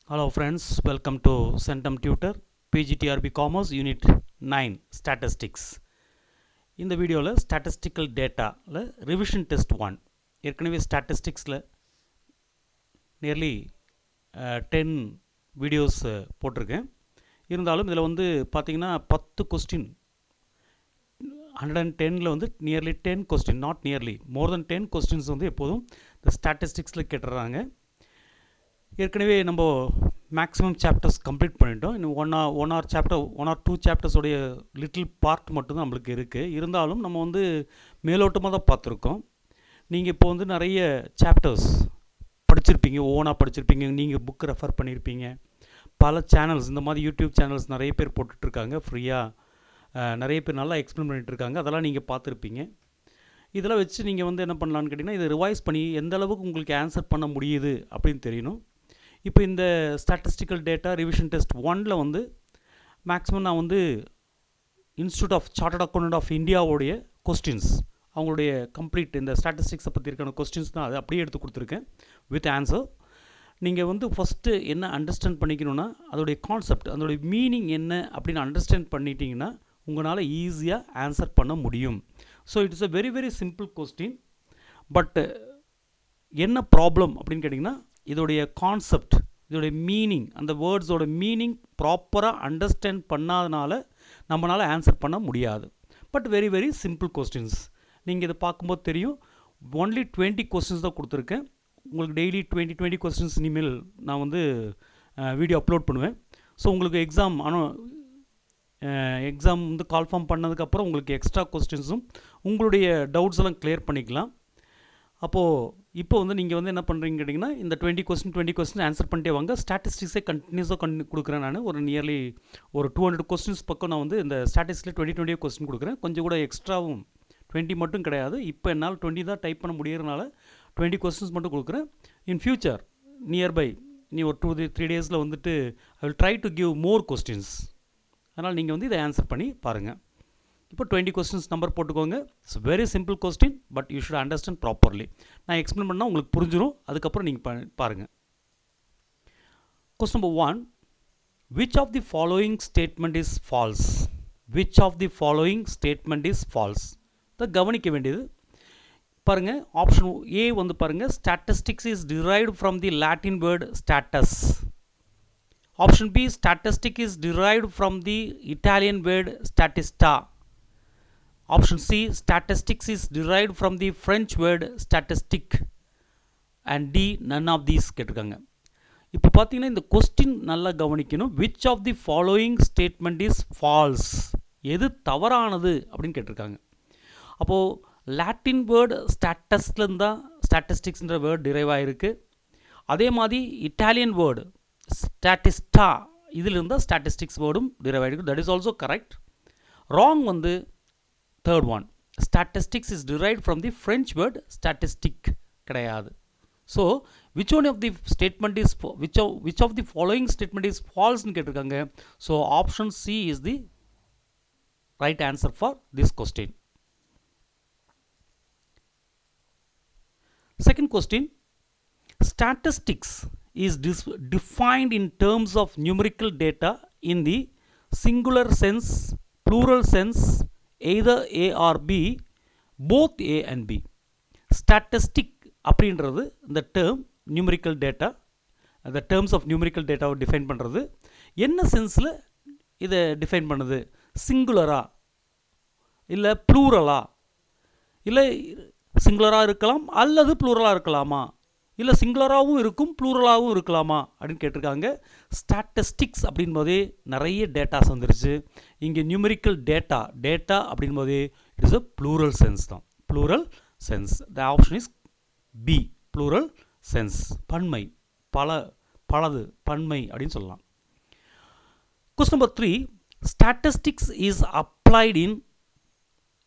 Hello friends, welcome to Centum Tutor PGTRB Commerce Unit 9 Statistics. இந்த வீடியோவில் statistical டேட்டாவில் revision test 1 ஏற்கனவே ஸ்டாட்டிஸ்டிக்ஸில் nearly 10 videos போட்டிருக்கேன். இருந்தாலும் இதில் வந்து பார்த்திங்கன்னா 10 கொஸ்டின் 110ல் வந்து nearly 10 question, not nearly more then 10 questions வந்து எப்போதும் இந்த ஸ்டாட்டிஸ்டிக்ஸில் கேட்டுறாங்க. ஏற்கனவே நம்ம மேக்ஸிமம் சாப்டர்ஸ் கம்ப்ளீட் பண்ணிட்டோம். இன்னும் ஒன் ஆர் டூ சாப்டர்ஸோடைய லிட்டில் பார்ட் மட்டும்தான் நம்மளுக்கு இருக்குது. இருந்தாலும் நம்ம வந்து மேலோட்டமாக தான் பார்த்துருக்கோம். நீங்கள் இப்போ வந்து நிறைய சாப்டர்ஸ் படிச்சிருப்பீங்க, ஓனாக படிச்சிருப்பீங்க, நீங்கள் புக் ரெஃபர் பண்ணியிருப்பீங்க. பல சேனல்ஸ், இந்த மாதிரி யூடியூப் சேனல்ஸ் நிறைய பேர் போட்டுட்ருக்காங்க ஃப்ரீயாக. நிறைய பேர் நல்லா எக்ஸ்பிளைன் பண்ணிகிட்ருக்காங்க, அதெல்லாம் நீங்கள் பார்த்துருப்பீங்க. இதெல்லாம் வச்சு நீங்கள் வந்து என்ன பண்ணலான்னு கேட்டிங்கன்னா, இதை ரிவைஸ் பண்ணி எந்த அளவுக்கு உங்களுக்கு ஆன்சர் பண்ண முடியுது அப்படின்னு தெரியணும். இப்போ இந்த ஸ்டாட்டிஸ்டிக்கல் டேட்டா ரிவிஷன் டெஸ்ட் 1ல் வந்து மேக்ஸிமம் நான் வந்து institute of chartered accountant of இந்தியாவுடைய கொஸ்டின்ஸ், அவங்களுடைய கம்ப்ளீட் இந்த ஸ்டாட்டிஸ்டிக்ஸை பற்றி இருக்கான கொஸ்டின்ஸ் தான் அதை அப்படியே எடுத்து கொடுத்துருக்கேன் வித் ஆன்சர். நீங்கள் வந்து ஃபஸ்ட்டு என்ன அண்டர்ஸ்டாண்ட் பண்ணிக்கணுன்னா, அதோடைய கான்செப்ட், அதோடைய மீனிங் என்ன அப்படின்னு அண்டர்ஸ்டாண்ட் பண்ணிட்டீங்கன்னா உங்களால் ஈஸியாக ஆன்சர் பண்ண முடியும். So it's a very very simple question. But என்ன ப்ராப்ளம் அப்படின்னு கேட்டிங்கன்னா, இதோடைய கான்செப்ட், இதோடைய மீனிங், அந்த வேர்ட்ஸோட மீனிங் ப்ராப்பராக அண்டர்ஸ்டாண்ட் பண்ணாதனால நம்மளால் ஆன்சர் பண்ண முடியாது. But very very simple questions. நீங்கள் இதை பார்க்கும்போது தெரியும், ஒன்லி 20 கொஸ்டின்ஸ் தான் கொடுத்துருக்கேன். உங்களுக்கு டெய்லி 20 கொஸ்டின்ஸ் இனிமேல் நான் வந்து வீடியோ அப்லோட் பண்ணுவேன். ஸோ உங்களுக்கு எக்ஸாம் வந்து கால்ஃபார்ம் பண்ணதுக்கப்புறம் உங்களுக்கு எக்ஸ்ட்ரா கொஸ்டின்ஸும் உங்களுடைய டவுட்ஸ் எல்லாம் கிளியர் பண்ணிக்கலாம். அப்போது இப்போ வந்து நீங்கள் வந்து என்ன பண்ணுறீங்க கேட்டிங்கன்னா, இந்த 20 கொஸ்டின் ஆன்சர் பண்ணிட்டே வாங்க. ஸ்டாட்டிஸ்டிக்ஸே கண்டினியூஸாக கொடுக்குறேன். நான் ஒரு நியர்லி ஒரு 200 கொஸ்டின்ஸ் பக்கம் நான் வந்து இந்த ஸ்டாட்டிஸ்டிக்ஸில் 20 கொஸ்டின் கொடுக்குறேன். கொஞ்சம் கூட எக்ஸ்ட்ராவும் 20 மட்டும் கிடையாது. இப்போ என்னால் 20 தான் டைப் பண்ண முடியறதுனால 20 கொஸ்டின்ஸ் மட்டும் கொடுக்குறேன். இன் ஃபியூச்சர் நியர்பை நீ ஒரு 2-3 டேஸில் வந்துட்டு I will try to give more questions. அதனால் நீங்கள் வந்து இதை ஆன்சர் பண்ணி பாருங்கள். இப்போ 20 கொஸ்டின்ஸ் நம்பர் போட்டுக்கோங்க. It's very simple question, but you should understand properly. நான் எக்ஸ்பிளைன் பண்ணால் உங்களுக்கு புரிஞ்சிடும். அதுக்கப்புறம் நீங்கள் பாருங்கள். Question number 1, which of the following statement is false? Which of the following statement is false? இதை கவனிக்க வேண்டியது. பாருங்கள், ஆப்ஷன் ஏ வந்து பாருங்கள், statistics is derived from the Latin word status. Option B, statistic is derived from the Italian word statista. Option C, statistics is derived from the French word statistique. And D, none of these கேட்டிருக்காங்க. இப்போ பார்த்தீங்கன்னா இந்த question நல்லா கவனிக்கணும். which of the following statement is false? எது தவறானது அப்படின்னு கேட்டிருக்காங்க. அப்போது லாட்டின் வேர்டு ஸ்டாட்டஸ்லேருந்து தான் ஸ்டாட்டிஸ்டிக்ஸ்ன்ற வேர்டு டிரைவ் ஆகிருக்கு. அதே மாதிரி இட்டாலியன் வேர்டு ஸ்டாட்டிஸ்டா, இதிலிருந்து தான் ஸ்டாட்டிஸ்டிக்ஸ் வேர்டும் டிரைவ் ஆகிருக்கு. That is also correct. Wrong வந்து third one, statistics is derived from the French word statistic கிடையாது. So which one of the statement is which of the following statement is ஃபால்ஸ்னு கேட்டிருக்காங்க. So option C is the right answer for this question. Second question, statistics is defined in terms of numerical data in the singular sense, plural sense, either A or B, both A and B. Statistic அப்படின்றது இந்த term numerical data, the terms of numerical data define பண்ணுறது. என்ன சென்ஸில் இதை define பண்ணுது? சிங்குலரா இல்லை ப்ளூரலா? இல்லை சிங்குலராக இருக்கலாம் அல்லது ப்ளூரலாக இருக்கலாமா? இல்லை சிங்குலராகவும் இருக்கும் ப்ளூரலாகவும் இருக்கலாமா அப்படின்னு கேட்டிருக்காங்க. ஸ்டாட்டிஸ்டிக்ஸ் அப்படின்போதே நிறைய டேட்டாஸ் வந்துருச்சு. இங்கே நியூமெரிக்கல் டேட்டா அப்படின்போதே it is a plural sense தான். Plural sense. The option is B, plural sense. பன்மை, பலது, பன்மை அப்படின்னு சொல்லலாம். Question number 3, statistics is applied in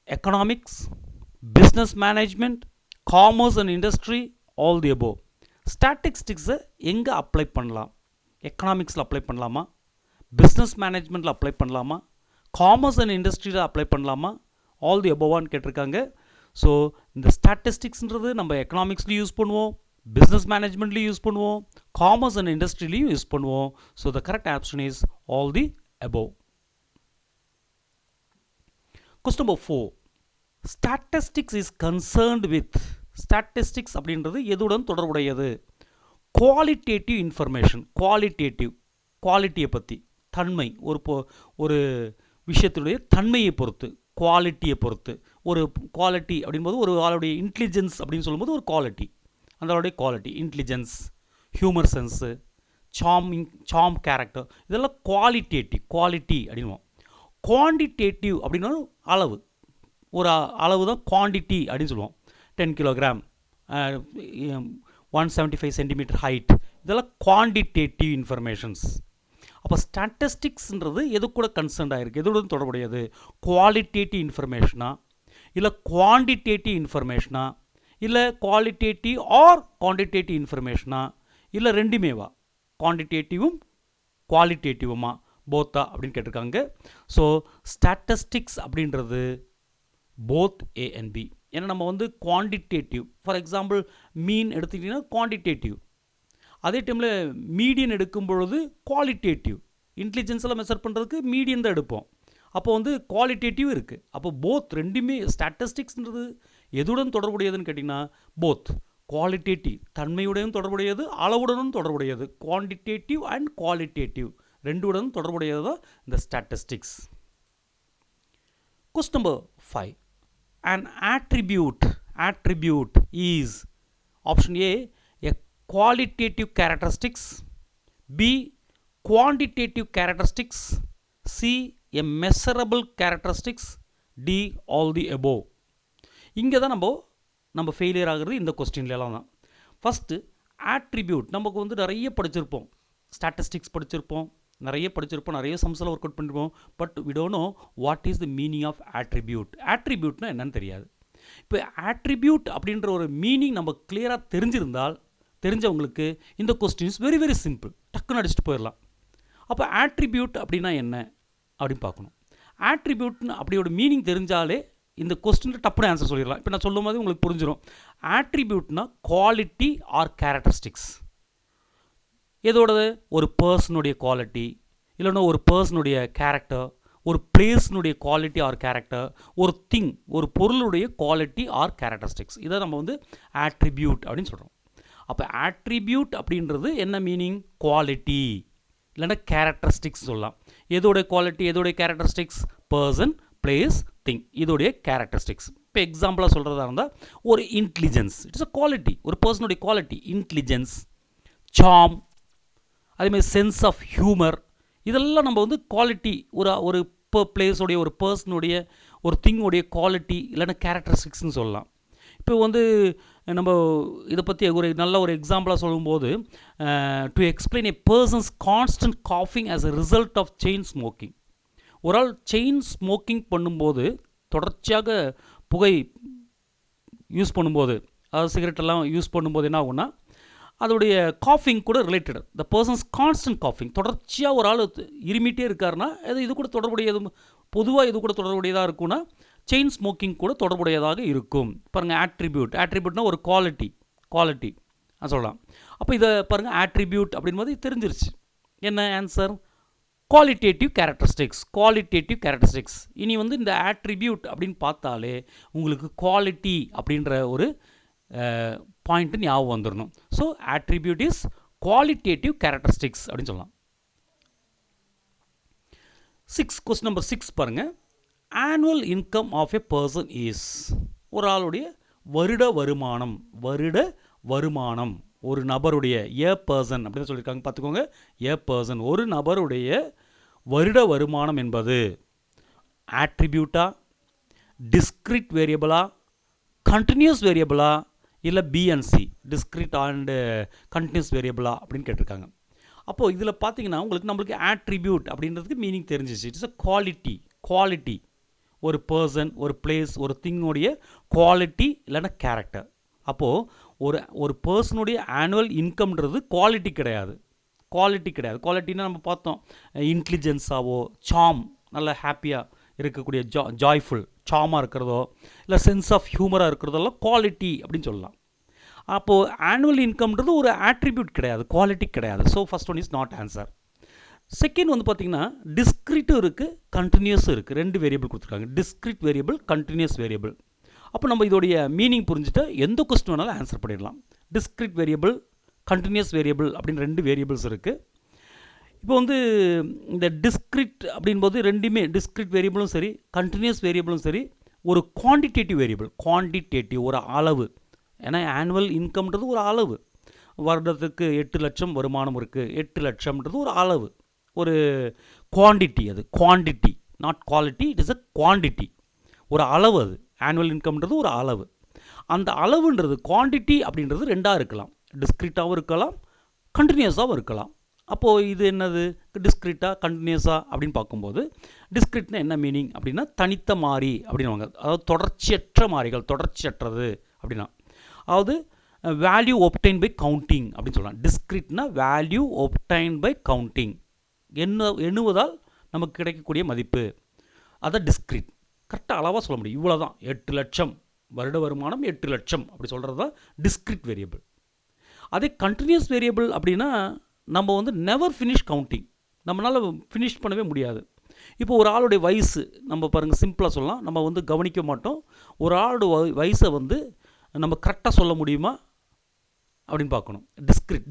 economics, business management, commerce and industry, all the above. ஸ்டாட்டிஸ்டிக்ஸை எங்கே அப்ளை பண்ணலாம்? எக்கனாமிக்ஸில் அப்ளை பண்ணலாமா? பிஸ்னஸ் மேனேஜ்மெண்ட்டில் அப்ளை பண்ணலாமா? காமர்ஸ் அண்ட் இண்டஸ்ட்ரியில் அப்ளை பண்ணலாமா? ஆல் தி அபோவான்னு கேட்டிருக்காங்க. ஸோ இந்த ஸ்டாட்டிஸ்டிக்ஸ்ன்றது நம்ம எக்கனாமிக்ஸ்லையும் யூஸ் பண்ணுவோம், பிஸ்னஸ் மேனேஜ்மெண்ட்லேயும் யூஸ் பண்ணுவோம், காமர்ஸ் அண்ட் இண்டஸ்ட்ரியிலையும் யூஸ் பண்ணுவோம். So the correct option is all the above. Question number 4. Statistics is concerned with, statistics அப்படின்றது எதுடன் தொடர்புடையது? குவாலிட்டேட்டிவ் இன்ஃபர்மேஷன், குவாலிட்டியை பற்றி, தன்மை, ஒரு விஷயத்துடைய தன்மையை பொறுத்து, குவாலிட்டியை பொறுத்து, ஒரு குவாலிட்டி அப்படின்போது ஒரு ஆளுடைய இன்டெலிஜென்ஸ் அப்படின்னு சொல்லும்போது ஒரு குவாலிட்டி, அந்த ஆளுடைய குவாலிட்டி, இன்டெலிஜென்ஸ், ஹியூமர் சென்ஸு, சாம் கேரக்டர், இதெல்லாம் குவாலிட்டி அப்படின்வோம். குவான்டிடேட்டிவ் அப்படின்னா அளவு, ஒரு அளவு தான் குவான்டிட்டி அப்படின்னு சொல்லுவோம். 10 கிலோகிராம், 175 சென்டிமீட்டர் ஹைட், இதெல்லாம் குவான்டிடேட்டிவ் இன்ஃபர்மேஷன்ஸ். அப்போ ஸ்டாட்டிஸ்டிக்ஸ்ன்றது எது கூட கன்சர்ன்ட் ஆகிருக்கு, எதுடன் தொடர்புடையது? குவாலிட்டேட்டிவ் இன்ஃபர்மேஷனா, இல்லை குவான்டிடேட்டிவ் இன்ஃபர்மேஷனா, இல்லை குவாலிட்டேட்டிவ் ஆர் குவான்டிடேட்டிவ் இன்ஃபர்மேஷனா, இல்லை ரெண்டுமேவா, குவான்டிடேட்டிவும் குவாலிட்டேட்டிவுமா, போத்தா அப்படின்னு கேட்டிருக்காங்க. ஸோ ஸ்டாட்டிஸ்டிக்ஸ் அப்படின்றது போத் A and B. ஏன்னா நம்ம வந்து குவான்டிடேட்டிவ், ஃபார் எக்ஸாம்பிள் மீன் எடுத்துக்கிட்டிங்கன்னா குவான்டிடேட்டிவ், அதே டைமில் மீடியன் எடுக்கும் பொழுது குவாலிட்டேட்டிவ், இன்டெலிஜென்ஸில் மெஷர் பண்ணுறதுக்கு மீடியன் தான் எடுப்போம். அப்போ வந்து குவாலிட்டேட்டிவ் இருக்குது. அப்போ போத் ரெண்டுமே, ஸ்டாட்டிஸ்டிக்ஸ்ன்றது எதுடன் தொடர்புடையதுன்னு கேட்டிங்கன்னா போத், குவாலிட்டேட்டிவ் தன்மையுடனும் தொடர்புடையது, அளவுடனும் தொடர்புடையது, குவான்டிடேட்டிவ் அண்ட் குவாலிட்டேட்டிவ் ரெண்டுடன் தொடர்புடையது தான் இந்த statistics. Question number 5. An attribute is option A qualitative characteristics, B quantitative characteristics, C a measurable characteristics, D all the above. இங்கே தான் நம்ம ஃபெயிலியர் ஆகிறது இந்த கொஸ்டின்லாம் தான். ஃபஸ்ட்டு ஆட்ரிபியூட், நமக்கு வந்து நிறைய படிச்சிருப்போம், ஸ்டாட்டிஸ்டிக்ஸ் படிச்சிருப்போம், நிறைய சம்ஸில் ஒர்க் அவுட் பண்ணிருப்போம். But we don't know what is the meaning of attribute. ஆட்ரிபியூட்னா என்னன்னு தெரியாது. இப்போ ஆட்ரிபியூட் அப்படின்ற ஒரு மீனிங் நம்ம கிளியராக தெரிஞ்சவங்களுக்கு இந்த question is very very simple, டக்குன்னு அடிச்சுட்டு போயிடலாம். அப்போ ஆட்ரிபியூட் அப்படின்னா என்ன அப்படின்னு பார்க்கணும். ஆட்ரிபியூட்னு அப்படியோட மீனிங் தெரிஞ்சாலே இந்த கொஸ்டினில் டப்புன்னு ஆன்சர் சொல்லிடலாம். இப்போ நான் சொல்லும் போது உங்களுக்கு புரிஞ்சிடும். ஆட்ரிபியூட்னா குவாலிட்டி ஆர் கேரக்டரிஸ்டிக்ஸ். எதோடது? ஒரு பர்சனுடைய குவாலிட்டி, இல்லைன்னா ஒரு பர்சனுடைய கேரக்டர், ஒரு பிளேஸ்னுடைய குவாலிட்டி ஆர் கேரக்டர், ஒரு திங், ஒரு பொருளுடைய குவாலிட்டி ஆர் கேரக்டரிஸ்டிக்ஸ், இதை நம்ம வந்து ஆட்ரிபியூட் அப்படின்னு சொல்கிறோம். அப்போ ஆட்ரிபியூட் அப்படின்றது என்ன மீனிங்? குவாலிட்டி இல்லைன்னா கேரக்டரிஸ்டிக்ஸ் சொல்லலாம். எதோடைய குவாலிட்டி, எதோடைய கேரக்டரிஸ்டிக்ஸ்? பர்சன், பிளேஸ், திங், இதோடைய கேரக்டரிஸ்டிக்ஸ். இப்போ எக்ஸாம்பிளாக சொல்கிறதா இருந்தால் ஒரு இன்டெலிஜென்ஸ், இட்ஸ் அ குவாலிட்டி, ஒரு பர்சனுடைய குவாலிட்டி இன்டெலிஜென்ஸ். சாம், அதேமாதிரி சென்ஸ் ஆஃப் ஹியூமர், இதெல்லாம் நம்ம வந்து குவாலிட்டி, ஒரு பிளேஸோடைய, ஒரு பர்சனுடைய, ஒரு திங்கோடைய குவாலிட்டி இல்லைன்னா கேரக்டரிஸ்டிக்ஸ்னு சொல்லலாம். இப்போ வந்து நம்ம இதை பற்றி நல்ல ஒரு எக்ஸாம்பிளாக சொல்லும்போது, to explain a persons constant காஃபிங் as a result of chain smoking. ஒரு ஆள் செயின் ஸ்மோக்கிங் பண்ணும்போது, தொடர்ச்சியாக புகை யூஸ் பண்ணும்போது, அதாவது சிகரெட்டெல்லாம் யூஸ் பண்ணும்போது என்ன ஆகும்னா, அதோடைய காஃபிங் கூட ரிலேட்டட். த பர்சன்ஸ் கான்ஸ்டன்ட் காஃபிங், தொடர்ச்சியாக ஒரு ஆள் இருமிட்டே இருக்காருன்னா இது கூட தொடர்புடையது, பொதுவாக இது கூட தொடர்புடையதாக இருக்கும்னா செயின் ஸ்மோக்கிங் கூட தொடர்புடையதாக இருக்கும். பாருங்கள், ஆட்ரிபியூட்னா ஒரு குவாலிட்டி சொல்லலாம். அப்போ இதை பாருங்கள், ஆட்ரிபியூட் அப்படின்போது தெரிஞ்சிருச்சு. என்ன ஆன்சர்? Qualitative characteristics. இனி வந்து இந்த ஆட்ரிபியூட் அப்படின்னு பார்த்தாலே உங்களுக்கு குவாலிட்டி அப்படின்ற ஒரு பாயிண்ட்டு ஞாபகம் வந்துடணும். So attribute is qualitative characteristics அப்படின்னு சொல்லலாம். 6, கொஸ்டின் நம்பர் 6 பாருங்கள். Annual income of a person is, ஒரு ஆளுடைய வருட வருமானம், ஒரு நபருடைய, ஏ பர்சன் அப்படின்னு சொல்லியிருக்காங்க, பார்த்துக்கோங்க. ஏ பர்சன், ஒரு நபருடைய வருட வருமானம் என்பது ஆட்ரிபியூட்டா, டிஸ்கிரிட் வேரியபிளா, கண்டினியூஸ் வேரியபிளா, இல்லை பிஎன்சி, டிஸ்கிரிட் அண்டு கண்டினியூஸ் வேரியபிளா அப்படின்னு கேட்டிருக்காங்க. அப்போது இதில் பார்த்தீங்கன்னா நம்மளுக்கு ஆட்ரிபியூட் அப்படின்றதுக்கு மீனிங் தெரிஞ்சிச்சு. இட்ஸ் அ குவாலிட்டி, ஒரு பர்சன், ஒரு பிளேஸ், ஒரு திங்கோடைய குவாலிட்டி இல்லைன்னா கேரக்டர். அப்போது ஒரு பர்சனுடைய ஆனுவல் இன்கம்ன்றது குவாலிட்டி கிடையாது. குவாலிட்டின்னா நம்ம பார்த்தோம், இன்டெலிஜென்ஸாவோ, சாம், நல்ல ஹாப்பியாக இருக்கக்கூடிய, ஜாய்ஃபுல், சாமாக இருக்கிறதோ, இல்லை சென்ஸ் ஆஃப் ஹியூமராக இருக்கிறதெல்லாம் குவாலிட்டி அப்படின்னு சொல்லலாம். அப்போது ஆனுவல் இன்கம்ன்றது ஒரு ஆட்ரிபியூட் கிடையாது, குவாலிட்டி கிடையாது. So first one is not answer. Second வந்து பார்த்திங்கன்னா டிஸ்க்ரீட்டும் இருக்குது, கண்டினியூஸும் இருக்குது. 2 வேரியபிள் கொடுத்துருக்காங்க, டிஸ்க்ரீட் வேரியபிள், கண்டினியூஸ் வேரியபிள். அப்போ நம்ம இதோடைய மீனிங் புரிஞ்சுட்டு எந்த கொஸ்டின் வேணாலும் ஆன்சர் பண்ணிடலாம். டிஸ்க்ரீட் வேரியபிள், கண்டினியூஸ் வேரியபிள் அப்படின்னு 2 வேரியபிள்ஸ் இருக்குது. இப்போ வந்து இந்த டிஸ்க்ரீட் அப்படின்போது ரெண்டுமே டிஸ்க்ரீட் வேரியபிளும் சரி, கண்டினியூஸ் வேரியபிளும் சரி, ஒரு குவான்டிடேட்டிவ் வேரியபிள். குவான்டிடேட்டிவ் ஒரு அளவு. ஏன்னா ஆனுவல் இன்கம்ன்றது ஒரு அளவு. வருடத்துக்கு 8 லட்சம் வருமானம் இருக்குது, 8 லட்சம்ன்றது ஒரு அளவு, ஒரு குவான்டிட்டி. அது quantity, not quality, it is a quantity, ஒரு அளவு. அது ஆனுவல் இன்கம்ன்றது ஒரு அளவு. அந்த அளவுன்றது குவான்டிட்டி அப்படின்றது 2ஆக இருக்கலாம், டிஸ்க்ரீட்டாகவும் இருக்கலாம், கண்டினியூஸாகவும் இருக்கலாம். அப்போது இது என்னது, டிஸ்க்ரீட்டாக கண்டினியூஸாக அப்படின்னு பார்க்கும்போது டிஸ்க்ரீட்னா என்ன மீனிங் அப்படின்னா தனித்த மாறி அப்படின்வாங்க. அதாவது தொடர்ச்சியற்ற மாறிகள், தொடர்ச்சியற்றது அப்படின்னா. அதாவது வேல்யூ ஒப்டைன் பை கவுண்டிங் அப்படின்னு சொல்லலாம். டிஸ்க்ரீட்னா வேல்யூ ஒப்டைன் பை கவுண்டிங், எண்ணுவதால் நமக்கு கிடைக்கக்கூடிய மதிப்பு, அதை டிஸ்க்ரீட். கரெக்டாக அளவாக சொல்ல முடியும், இவ்வளோ தான், 8 லட்சம் வருட வருமானம் 8 லட்சம் அப்படி சொல்கிறது தான் டிஸ்க்ரீட் வேரியபிள். அதே கண்டினியூஸ் வேரியபிள் அப்படின்னா நம்ம வந்து நெவர் ஃபினிஷ் கவுண்டிங், நம்மளால் ஃபினிஷ் பண்ணவே முடியாது. இப்போ ஒரு ஆளுடைய வயசு நம்ம பாருங்கள், சிம்பிளாக சொல்லலாம், நம்ம வந்து கவனிக்க மாட்டோம். ஒரு ஆளுடைய வயசை வந்து நம்ம கரெக்டாக சொல்ல முடியுமா அப்படின்னு பார்க்கணும்.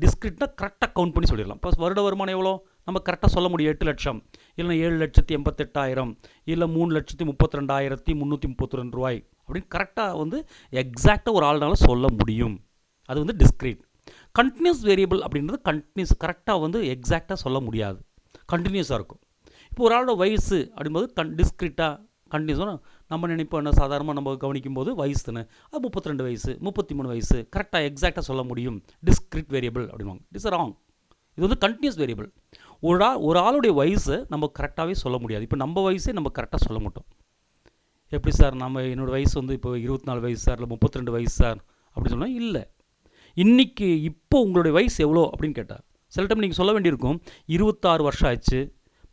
டிஸ்க்ரீட்னா கரெக்டாக கவுண்ட் பண்ணி சொல்லிடலாம். ப்ளஸ் வருட வருமானம் எவ்வளோ நம்ம கரெக்டாக சொல்ல முடியும், 8 லட்சம், இல்லைனா 7,88,000, இல்லை 3,32,332 ரூபாய் அப்படின்னு கரெக்டாக வந்து எக்ஸாக்டாக ஒரு ஆள்னால சொல்ல முடியும். அது வந்து டிஸ்க்ரீட். கண்டினியூஸ் வேரியபிள் அப்படின்றது கண்டினியூஸ், கரெக்டாக வந்து எக்ஸாக்டாக சொல்ல முடியாது, கண்டினியூஸாக இருக்கும். இப்போ ஒரு ஆளோட வயசு அப்படின்போது டிஸ்க்ரீட்டாக கண்டினியூஸாக நம்ம நினைப்போம், என்ன சாதாரணமாக நம்ம கவனிக்கும் போது வயசு தானே, அது 32 வயசு, 33 வயசு, கரெக்டாக எக்ஸாக்டாக சொல்ல முடியும், டிஸ்க்ரீட் வேரியபிள் அப்படின்வாங்க. It's wrong. இது வந்து கண்டினியூஸ் வேரியபிள். ஒரு ஆளுடைய வயசை நம்ம கரெக்டாகவே சொல்ல முடியாது. இப்போ நம்ம வயசே நம்ம கரெக்டாக சொல்ல மாட்டோம். எப்படி சார், என்னோடய வயசு வந்து இப்போ 24 வயசு சார், இல்லை 32 வயசு சார் அப்படின்னு சொன்னால் இல்லை. இன்றைக்கி இப்போ உங்களுடைய வயசு எவ்வளோ அப்படின்னு கேட்டால் சில டைம் நீங்கள் சொல்ல வேண்டியிருக்கும், 26 வருஷம் ஆயிடுச்சு,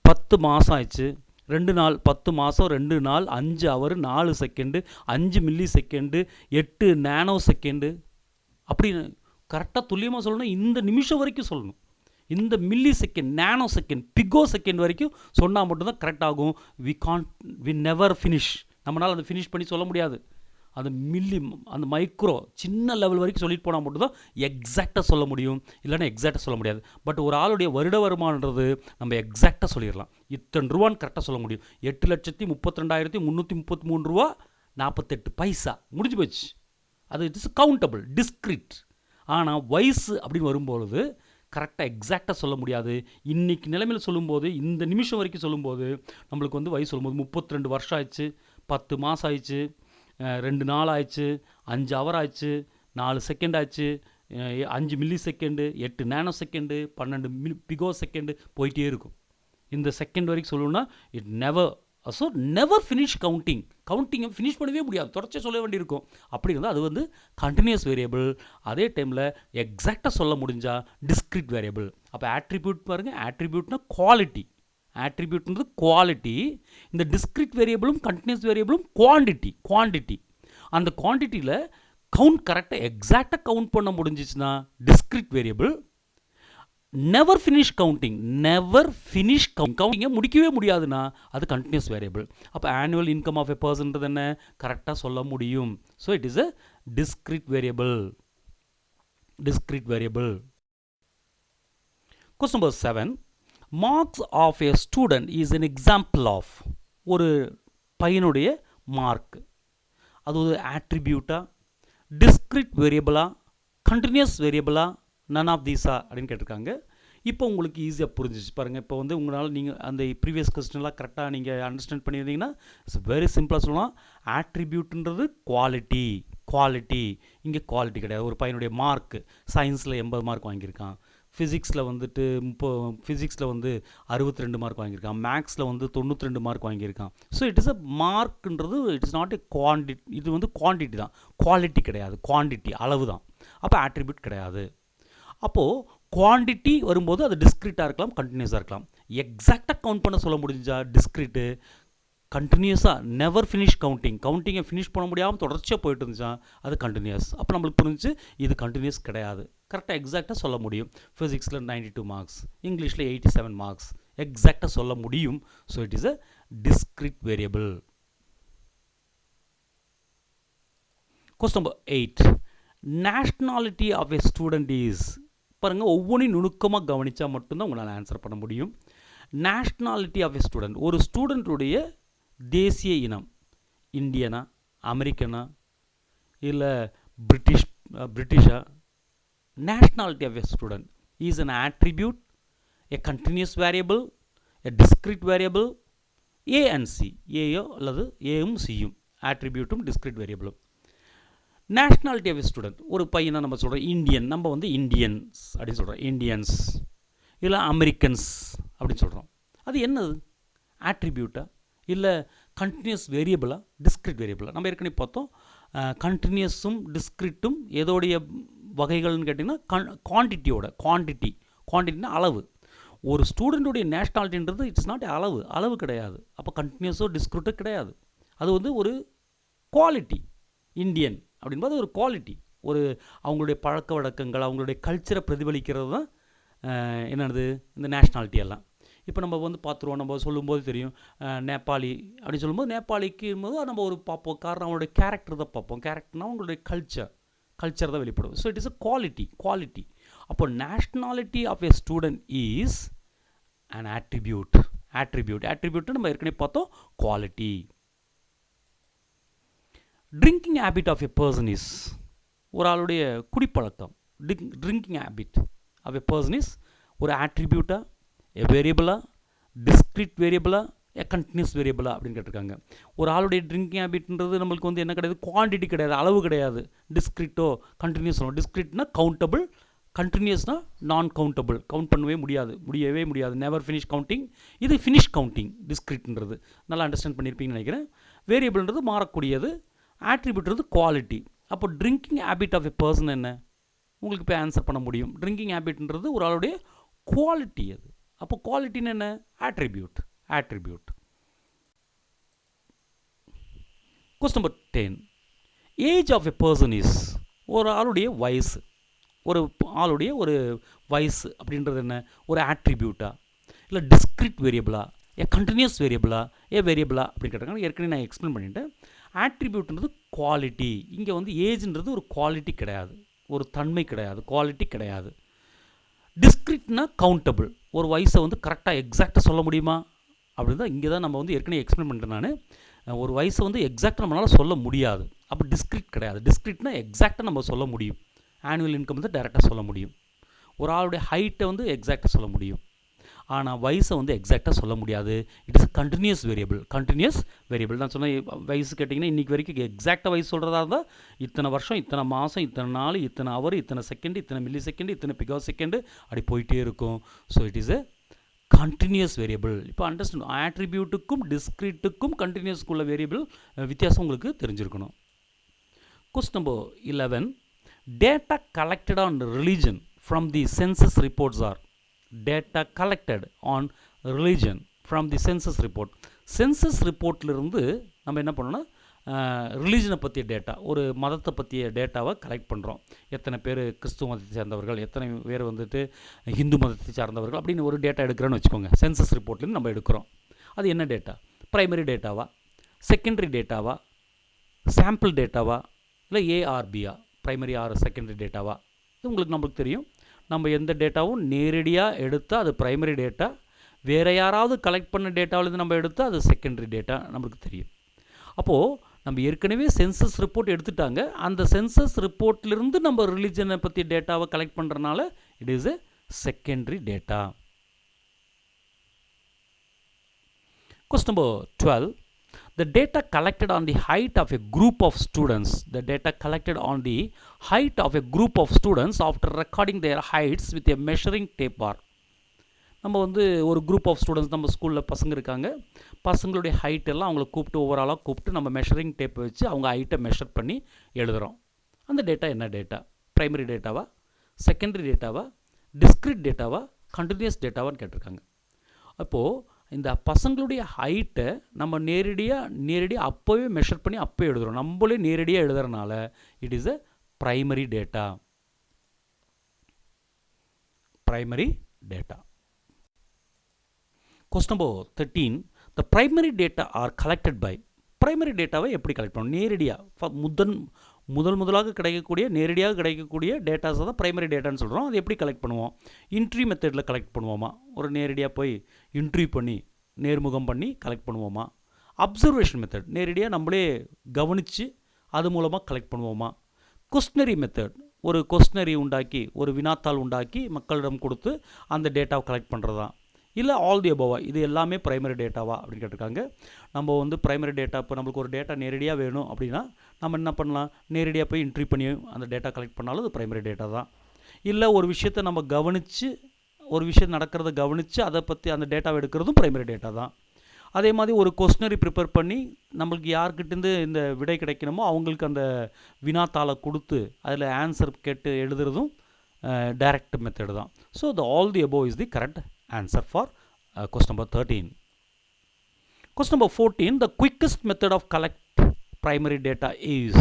10 மாதம் ஆயிடுச்சு, 2 நாள், 10 மாதம் 2 நாள் 5 hour 4 second 5 millisecond 8 nanosecond அப்படின்னு கரெக்டாக துல்லியமாக சொல்லணும். இந்த நிமிஷம் வரைக்கும் சொல்லணும். இந்த millisecond, nanosecond, picosecond வரைக்கும் சொன்னால் மட்டும்தான் கரெக்ட் ஆகும். We never finish. நம்மளால் அதை ஃபினிஷ் பண்ணி சொல்ல முடியாது. அந்த மில்லி, அந்த மைக்ரோ சின்ன லெவல் வரைக்கும் சொல்லிட்டு போனால் மட்டும்தான் எக்ஸாக்டாக சொல்ல முடியும், இல்லைன்னா எக்ஸாக்டாக சொல்ல முடியாது. பட் ஒரு ஆளுடைய வருட வருமானன்றது நம்ம எக்ஸாக்டாக சொல்லிடலாம். இத்தனை ரூபான்னு கரெக்டாக சொல்ல முடியும். 8,32,333 ரூபா 48 பைசா முடிஞ்சு போச்சு. அது இட்ஸ் கவுண்டபிள், டிஸ்க்ரீட். ஆனால் வயசு அப்படின்னு வரும்பொழுது கரெக்டாக எக்ஸாக்டாக சொல்ல முடியாது. இன்றைக்கி நிலைமையில் சொல்லும்போது, இந்த நிமிஷம் வரைக்கும் சொல்லும்போது நம்மளுக்கு வந்து வயசு சொல்லும்போது 32 வருஷம் ஆயிடுச்சு, 10 மாதம் ஆயிடுச்சு, 2 நாள் ஆயிடுச்சு, 5 ஹவர் ஆயிடுச்சு, 4 செகண்ட் ஆயிடுச்சு, 5 millisecond, 8 nano second, 12 pico second போயிட்டே இருக்கும். இந்த செகண்ட் வரைக்கும் சொல்லணும்னா இட் நெவர் ஃபினிஷ் கவுண்டிங்கை ஃபினிஷ் பண்ணவே முடியாது, தொடர்ச்சி சொல்ல வேண்டியிருக்கும். அப்படி இருந்தால் அது வந்து கண்டினியூஸ் வேரியபிள். அதே டைமில் எக்ஸாக்டாக சொல்ல முடிஞ்சால் டிஸ்க்ரீட் வேரியபிள். அப்போ ஆட்ரிபியூட் பாருங்கள், ஆட்ரிபியூட்னா குவாலிட்டி, ஆட்ரிபியூட்ன்றது குவாலிட்டி. இந்த டிஸ்க்ரீட் வேரியபிளும் கண்டினியூஸ் வேரியபிளும் குவான்டிட்டி. அந்த குவான்டிட்டியில் கவுண்ட் கரெக்டாக எக்ஸாக்டாக கவுண்ட் பண்ண முடிஞ்சிச்சுன்னா டிஸ்க்ரீட் வேரியபிள். நெவர் ஃபினிஷ் கவுண்டிங்கை முடிக்கவே முடியாதுன்னா அது கண்டினியூஸ் வேரியபிள். அப்போ ஆனுவல் இன்கம் ஆஃப் எ பர்சன்றது என்ன, கரெக்டாக சொல்ல முடியும். So it is a discrete variable. Question number 7. Marks of a student is an example of. ஒரு பையனுடைய மார்க் அது ஒரு ஆட்ரிபியூட்டா, டிஸ்க்ரீட் வேரியபிளா, கண்டினியூஸ் வேரியபிளா, நன் ஆஃப் தீஸா அப்படின்னு கேட்டிருக்காங்க. இப்போ உங்களுக்கு ஈஸியாக புரிஞ்சிச்சு பாருங்கள். இப்போ வந்து உங்களால் நீங்கள் அந்த ப்ரீவியஸ் கொஸ்டின்லாம் கரெக்டாக நீங்கள் அண்டர்ஸ்டாண்ட் பண்ணியிருந்தீங்கன்னா இட்ஸ் வெரி சிம்பிளாக சொல்லலாம். ஆட்ரிபியூட்ன்றது குவாலிட்டி. இங்கே குவாலிட்டி கிடையாது. ஒரு பையனுடைய மார்க், சயின்ஸில் 80 மார்க் வாங்கியிருக்கான், ஃபிசிக்ஸில் வந்துட்டு 62 மார்க் வாங்கியிருக்கான், மேக்ஸில் வந்து 92 மார்க் வாங்கியிருக்கான். ஸோ இட் இஸ் அ மார்க்ன்றது it is not a quantity. இது வந்து குவான்டிட்டி தான், குவாலிட்டி கிடையாது. குவான்டிட்டி அளவு தான். அப்போ ஆட்ரிபியூட் கிடையாது. அப்போது குவான்டிட்டி வரும்போது அது டிஸ்க்ரீட்டாக இருக்கலாம், கண்டினியூஸாக இருக்கலாம். எக்ஸாக்டாக கவுண்ட் பண்ண சொல்ல முடிஞ்சா டிஸ்க்ரீட்டு, கண்டினியூஸாக நெவர் ஃபினிஷ் கவுண்டிங்கை ஃபினிஷ் பண்ண முடியாமல் தொடர்ச்சியாக போயிட்டு இருந்துச்சா அது கண்டினியூஸ். அப்போ நம்மளுக்கு புரிஞ்சு இது கண்டினியூஸ் கிடையாது. கரெக்டாக எக்ஸாக்டாக சொல்ல முடியும். ஃபிசிக்ஸில் 92 மார்க்ஸ், இங்கிலீஷில் 87 மார்க்ஸ் எக்ஸாக்டாக சொல்ல முடியும். So it is a discrete variable. Question number 8. Nationality of a student is. பாருங்கள், ஒவ்வொன்றையும் நுணுக்கமாக கவனித்தா மட்டும்தான் உங்களால் ஆன்சர் பண்ண முடியும். நேஷ்னாலிட்டி ஆஃப் எ ஸ்டூடெண்ட், ஒரு ஸ்டூடெண்ட்டுடைய தேசிய இனம் இந்தியனா, அமெரிக்கனா, இல்லை பிரிட்டிஷா. Nationality of a student is an attribute, a continuous variable, a discrete variable, A and C. ஏயோ அல்லது ஏயும் சியும் ஆட்ரிபியூட்டும் டிஸ்க்ரீட் வேரியபிளும். நேஷ்னாலிட்டி ஆஃப் எ ஸ்டூடெண்ட், ஒரு பையனை நம்ம சொல்கிறோம் இந்தியன், நம்ம வந்து இந்தியன்ஸ் அப்படின்னு சொல்கிறோம், இந்தியன்ஸ் இல்லை அமெரிக்கன்ஸ் அப்படின்னு சொல்கிறோம். அது என்னது? ஆட்ரிபியூட்டா இல்லை கண்டினியூஸ் வேரியபிளா, டிஸ்க்ரீட் வேரியபிளா? நம்ம ஏற்கனவே பார்த்தோம், கண்டினியூஸும் டிஸ்க்ரீட்டும் எதோடைய வகைகள்னு கேட்டிங்கன்னா குவான்டிட்டினா அளவு. ஒரு ஸ்டூடெண்ட்டுடைய நேஷ்னாலிட்டின்றது இட்ஸ் நாட் அளவு கிடையாது. அப்போ கண்டினியூஸோ டிஸ்க்ரீட்டோ கிடையாது. அது வந்து ஒரு குவாலிட்டி. இந்தியன் அப்படின்பது ஒரு குவாலிட்டி, ஒரு அவங்களுடைய பழக்க வழக்கங்கள், அவங்களுடைய கல்ச்சரை பிரதிபலிக்கிறது தான் என்னது இந்த நேஷ்னாலிட்டி எல்லாம். இப்போ நம்ம வந்து பார்த்துருவோம், நம்ம சொல்லும்போது தெரியும், நேபாளி அப்படின்னு சொல்லும்போது நேபாளிக்கு போது நம்ம ஒரு பார்ப்போம், காரணம் அவங்களுடைய கேரக்டர் தான் பார்ப்போம். கேரக்டர்னால் அவங்களுடைய கல்ச்சர் தான் வெளிப்படும். So it is a quality. அப்போ nationality of a student is an attribute நம்ம ஏற்கனவே பார்த்தோம், quality. Drinking habit of a person is, ஒரு ஆளுடைய குடிப்பழக்கம். Drinking habit of a person is ஒரு ஆட்ரிபியூட்டா, எ வேரியபிளா, டிஸ்க்ரீட் வேரியபிளா, எ கண்டினியூஸ் வேரியபிளா அப்படின்னு கேட்டிருக்காங்க. ஒரு ஆளுடைய ட்ரிங்கிங் ஹேபிட்ன்றது நம்மளுக்கு வந்து என்ன கிடையாது, குவான்டிட்டி கிடையாது, அளவு கிடையாது. டிஸ்க்ரீட்டோ கண்டினியூஸோ, டிஸ்க்ரீட்னா கவுண்டபிள், கண்டினியூஸ்னால் நான் கவுண்டபிள், கவுண்ட் பண்ணவே முடியாது. Never finish counting. இது ஃபினிஷ் கவுண்டிங். டிஸ்க்ரீட்ன்றது நல்லா அண்டர்ஸ்டாண்ட் பண்ணியிருப்பீங்கன்னு நினைக்கிறேன். வேரியபிள்ன்றது மாறக்கூடியது, ஆட்ரிபியூட்றது குவாலிட்டி. அப்போ drinking habit of a person என்ன, உங்களுக்கு இப்போ ஆன்சர் பண்ண முடியும். ட்ரிங்கிங் ஹேபிட்ன்றது ஒரு ஆளுடைய குவாலிட்டி. அது அப்போ குவாலிட்டின்னு என்ன, attribute. Question number 10. Age of a person is, ஒரு ஆளுடைய வயசு. ஒரு வயசு அப்படின்றது என்ன, ஒரு ஆட்ரிபியூட்டா இல்லை டிஸ்க்ரீட் வேரியபிளா, ஏ கண்டினியூஸ் வேரியபிளா, அப்படின்னு கேட்டாங்க. ஏற்கனவே நான் எக்ஸ்பிளைன் பண்ணிட்டேன். ஆட்ரிபியூட்ன்றது குவாலிட்டி. இங்கே வந்து ஏஜ்ன்றது ஒரு குவாலிட்டி கிடையாது, ஒரு தன்மை கிடையாது, குவாலிட்டி கிடையாது. டிஸ்க்ரீட்னா கவுண்டபிள். ஒரு வயசை வந்து கரெக்டாக எக்ஸாக்டாக சொல்ல முடியுமா அப்படின்னு தான் இங்கே தான் நம்ம வந்து ஏற்கனவே எக்ஸ்பிளைன் பண்ணிட்டேன் நான். ஒரு வயசை வந்து எக்ஸாக்டாக நம்மளால் சொல்ல முடியாது. அப்போ டிஸ்க்ரீட் கிடையாது. டிஸ்க்ரீட்னா எக்ஸாக்டாக நம்ம சொல்ல முடியும். ஆனுவல் இன்கம் வந்து டைரெக்டாக சொல்ல முடியும். ஒரு ஆளுடைய ஹைட்டை வந்து எக்ஸாக்டாக சொல்ல முடியும். ஆனால் வயசை வந்து எக்ஸாக்டாக சொல்ல முடியாது. It is continuous variable. நான் சொன்ன வயசு கேட்டிங்கன்னா இன்றைக்கி வரைக்கும் எக்ஸாக்டாக வயசு சொல்கிறதா இருந்தால் இத்தனை வருஷம், இத்தனை மாதம், இத்தனை நாள், இத்தனை ஹவர், இத்தனை செகண்ட், இத்தனை மில்லி செகண்ட், இத்தனை பிகோ செகண்டு அப்படி போயிட்டே இருக்கும். So it is a continuous variable. இப்போ அண்டர்ஸ்டாண்ட், ஆட்ரிபியூட்டுக்கும் டிஸ்க்ரீட்டுக்கும் கண்டினியூஸ்க்குள்ள வேரியபிள் வித்தியாசம் உங்களுக்கு தெரிஞ்சிருக்கணும். Question number 11. Data collected on religion from the census reports are. Data collected on religion from the census report. Census ரிப்போர்ட்லேருந்து நம்ம என்ன பண்ணோன்னா ரிலீஜனை பற்றிய டேட்டா, ஒரு மதத்தை பற்றிய டேட்டாவை கலெக்ட் பண்ணுறோம். எத்தனை பேர் கிறிஸ்துவ மதத்தை சேர்ந்தவர்கள், எத்தனை பேர் வந்துட்டு ஹிந்து மதத்தை சார்ந்தவர்கள் அப்படின்னு ஒரு டேட்டா எடுக்கிறோன்னு வச்சுக்கோங்க. சென்சஸ் ரிப்போர்ட்லேருந்து நம்ம எடுக்கிறோம். அது என்ன டேட்டா? ப்ரைமரி டேட்டாவா, செகண்டரி டேட்டாவா, சாம்பிள் டேட்டாவா, இல்லை ஏஆர்பியா, ப்ரைமரி ஆர் செகண்டரி டேட்டாவா? இது நம்மளுக்கு தெரியும். நம்ம எந்த டேட்டாவும் நேரடியாக எடுத்தால் அது ப்ரைமரி டேட்டா, வேறு யாராவது கலெக்ட் பண்ண டேட்டாவிலேருந்து நம்ம எடுத்தால் அது செகண்டரி டேட்டா நம்மளுக்கு தெரியும். அப்போது நம்ம ஏற்கனவே சென்சஸ் ரிப்போர்ட் எடுத்துட்டாங்க. அந்த சென்சஸ் ரிப்போர்ட்லேருந்து நம்ம ரிலிஜனை பற்றி டேட்டாவை கலெக்ட் பண்ணுறதுனால it is a secondary data. Question number 12. The data collected on the height of a group of students. The data collected on the height of a group of students after recording their heights with a measuring tape bar. நம்ம வந்து ஒரு group of students, நம்ம ஸ்கூலில் பசங்க இருக்காங்க, பசங்களுடைய height எல்லாம் அவங்கள கூப்பிட்டு ஓவராலாக கூப்பிட்டு நம்ம மெஷரிங் டேப் வச்சு அவங்க ஹைட்டை மெஷர் பண்ணி எழுதுகிறோம். அந்த டேட்டா என்ன டேட்டா? ப்ரைமரி டேட்டாவா, செகண்டரி டேட்டாவா, டிஸ்க்ரீட் டேட்டாவா, கண்டினியூஸ் டேட்டாவான்னு கேட்டிருக்காங்க. அப்போது இந்த பசங்களுடைய ஹைட்டை நம்ம நேரடியாக அப்போவே மெஷர் பண்ணி அப்போவே எழுதுகிறோம். நம்மளே நேரடியாக எழுதுறதுனால it is a primary data. Question number 13. The primary data are collected by. Primary டேட்டாவை எப்படி கலெக்ட் பண்ணணும்? நேரடியாக முதலாக நேரடியாக கிடைக்கக்கூடிய டேட்டாஸை தான் ப்ரைமரி டேட்டான்னு சொல்கிறோம். அது எப்படி கலெக்ட் பண்ணுவோம்? இன்ட்ரி மெத்தடில் கலெக்ட் பண்ணுவோமா? ஒரு நேரடியாக போய் இன்ட்ரி பண்ணி நேர்முகம் பண்ணி கலெக்ட் பண்ணுவோமா? அப்சர்வேஷன் மெத்தட், நேரடியாக நம்மளே கவனித்து அது மூலமாக கலெக்ட் பண்ணுவோமா? கொஸ்டினரி மெத்தட், ஒரு கொஸ்டினரி உண்டாக்கி ஒரு வினாத்தாள் உண்டாக்கி மக்களிடம் கொடுத்து அந்த டேட்டாவை கலெக்ட் பண்ணுறதா? இல்லை ஆல் தி அபோவா? இது எல்லாமே ப்ரைமரி டேட்டாவா அப்படின்னு கேட்டிருக்காங்க. நம்ம வந்து ப்ரைமரி டேட்டா, இப்போ நம்மளுக்கு ஒரு டேட்டா நேரடியாக வேணும் அப்படின்னா நம்ம என்ன பண்ணலாம்? நேரடியாக போய் என்ட்ரி பண்ணி அந்த டேட்டா கலெக்ட் பண்ணாலும் அது ப்ரைமரி டேட்டா தான். இல்லை ஒரு விஷயத்தை நம்ம கவனித்து, ஒரு விஷயம் நடக்கிறத கவனித்து அதை பற்றி அந்த டேட்டாவை எடுக்கிறதும் ப்ரைமரி டேட்டா தான். அதே மாதிரி ஒரு கொஸ்டினரி ப்ரிப்பேர் பண்ணி நம்மளுக்கு யார்கிட்டேருந்து இந்த விடை கிடைக்கணுமோ அவங்களுக்கு அந்த வினாத்தாளை கொடுத்து அதில் ஆன்சர் கேட்டு எழுதுறதும் டைரக்ட் மெத்தடு தான். So all the above is the correct answer for question number 13. Question number 14. The quickest method of collect primary data is.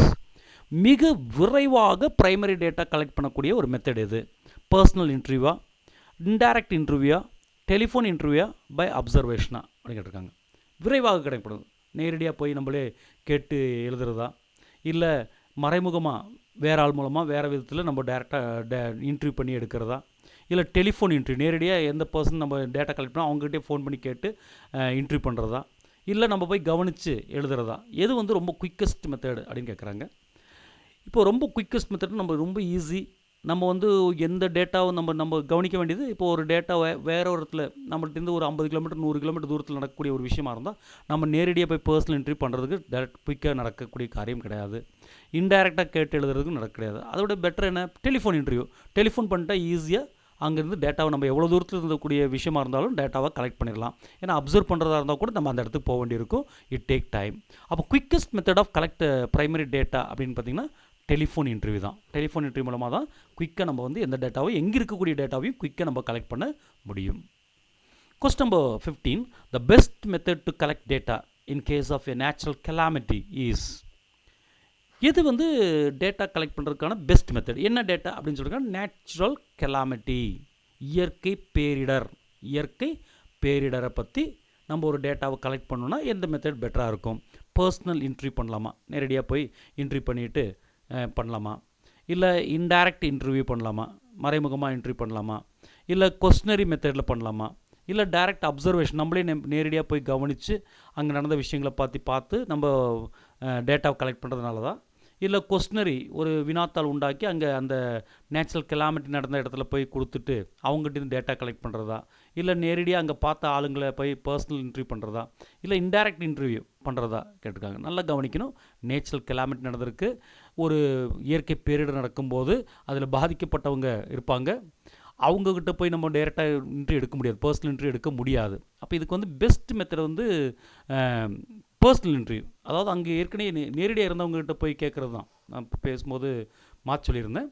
மிக விரைவாக பிரைமரி டேட்டா கலெக்ட் பண்ணக்கூடிய ஒரு மெத்தட் இது. பர்சனல் இன்டர்வியூவா, இன்டைரக்ட் இன்டர்வியூவா, டெலிஃபோன் இன்டர்வியூவா, பை அப்சர்வேஷனா அப்படின்னு கேட்டிருக்காங்க. விரைவாக கிடைக்கப்படுது. நேரடியாக போய் நம்மளே கேட்டு எழுதுறதா, இல்லை மறைமுகமாக வேறு ஆள் மூலமாக வேறு விதத்தில் நம்ம டேரெக்டாக இன்டர்வியூ பண்ணி எடுக்கிறதா, இல்லை டெலிஃபோன் இன்ட்ரி, நேரடியாக எந்த பர்சன் நம்ம டேட்டா கலெக்ட் பண்ணோம் அவங்ககிட்டே ஃபோன் பண்ணி கேட்டு இன்ட்ரி பண்ணுறதா, இல்லை நம்ம போய் கவனித்து எழுதுறதா? எது வந்து ரொம்ப குயிக்கஸ்ட் மெத்தட் அப்படின்னு கேட்குறாங்க. இப்போ ரொம்ப குயிக்கஸ்ட் மெத்தட் நம்ம ரொம்ப ஈஸி. நம்ம வந்து எந்த டேட்டாவும் நம்ம கவனிக்க வேண்டியது, இப்போ ஒரு டேட்டாவை வேறு ஒரு இடத்துல நம்மள்டேருந்து ஒரு 50 கிலோமீட்டர் 100 கிலோமீட்டர் தூரத்தில் நடக்கக்கூடிய ஒரு விஷயமா இருந்தால் நம்ம நேரடியாக போய் பர்சனல் இன்ட்ரி பண்ணுறதுக்கு டேரக்ட் குயிக்காக நடக்கக்கூடிய காரியம் கிடையாது. இன்டைரக்டாக கேட்டு எழுதுறதுக்கு நடக்க கிடையாது. அதோட பெட்டர் என்ன? Telephone interview. டெலிஃபோன் பண்ணிட்டா ஈஸியாக அங்கேருந்து டேட்டாவை நம்ம எவ்வளோ தூரத்தில் இருக்கக்கூடிய விஷயமா இருந்தாலும் டேட்டாவை கலெக்ட் பண்ணிடலாம். ஏன்னா அப்சர்வ் பண்ணுறதா இருந்தால் கூட நம்ம அந்த இடத்துக்கு போக வேண்டியிருக்கும். It take time. அப்போ quickest method of collect primary data அப்படின்னு பார்த்திங்கன்னா டெலிஃபோன் இன்டர்வியூ தான். டெலிஃபோன் இன்டர்வியூ மூலமாக தான் குயிக்காக நம்ம வந்து எந்த டேட்டாவும் எங்கே இருக்கக்கூடிய டேட்டாவையும் குயிக்காக நம்ம கலெக்ட் பண்ண முடியும். Question number 15. The best method to collect data in case of a natural calamity is. எது வந்து டேட்டா கலெக்ட் பண்ணுறதுக்கான பெஸ்ட் மெத்தட்? என்ன டேட்டா அப்படின்னு சொல்லியிருக்காங்க? நேச்சுரல் கெலாமிட்டி, இயற்கை பேரிடரை பற்றி நம்ம ஒரு டேட்டாவை கலெக்ட் பண்ணணுன்னா எந்த மெத்தட் பெட்டராக இருக்கும்? பர்சனல் இன்ட்ரி பண்ணலாமா? நேரடியாக போய் இன்ட்ரி பண்ணிவிட்டு பண்ணலாமா? இல்லை இன்டைரக்ட் இன்டர்வியூ பண்ணலாமா? மறைமுகமாக இன்ட்ரி பண்ணலாமா? இல்லை கொஸ்டினரி மெத்தடில் பண்ணலாமா? இல்லை டைரக்ட் அப்சர்வேஷன், நம்மளே நேரடியாக போய் கவனித்து அங்கே நடந்த விஷயங்களை பார்த்து நம்ம டேட்டாவை கலெக்ட் பண்ணுறதுனால தான்? இல்லை கொஸ்டினரி, ஒரு வினாத்தாள் உண்டாக்கி அங்கே அந்த நேச்சுரல் கெலாமிட்டி நடந்த இடத்துல போய் கொடுத்துட்டு அவங்ககிட்ட டேட்டா கலெக்ட் பண்ணுறதா? இல்லை நேரடியாக அங்கே பார்த்த ஆளுங்களை போய் பர்சனல் இன்டர்வியூ பண்ணுறதா? இல்லை இன்டைரக்ட் இன்டர்வியூ பண்ணுறதா கேட்டிருக்காங்க. நல்லா கவனிக்கணும். நேச்சுரல் கெலாமிட்டி நடந்திருக்கு, ஒரு இயற்கை பேரிடர் நடக்கும்போது அதில் பாதிக்கப்பட்டவங்க இருப்பாங்க. அவங்கக்கிட்ட போய் நம்ம டேரெக்டாக இன்ட்ரி எடுக்க முடியாது, பர்சனல் இன்ட்ரி எடுக்க முடியாது. அப்போ இதுக்கு வந்து பெஸ்ட் மெத்தட் வந்து பர்சனல் இன்டர்வியூ. அதாவது அங்கே ஏற்கனவே நேரடியாக இருந்தவங்ககிட்ட போய் கேட்குறது தான். நான் பேசும்போது மாற்றி சொல்லியிருந்தேன்.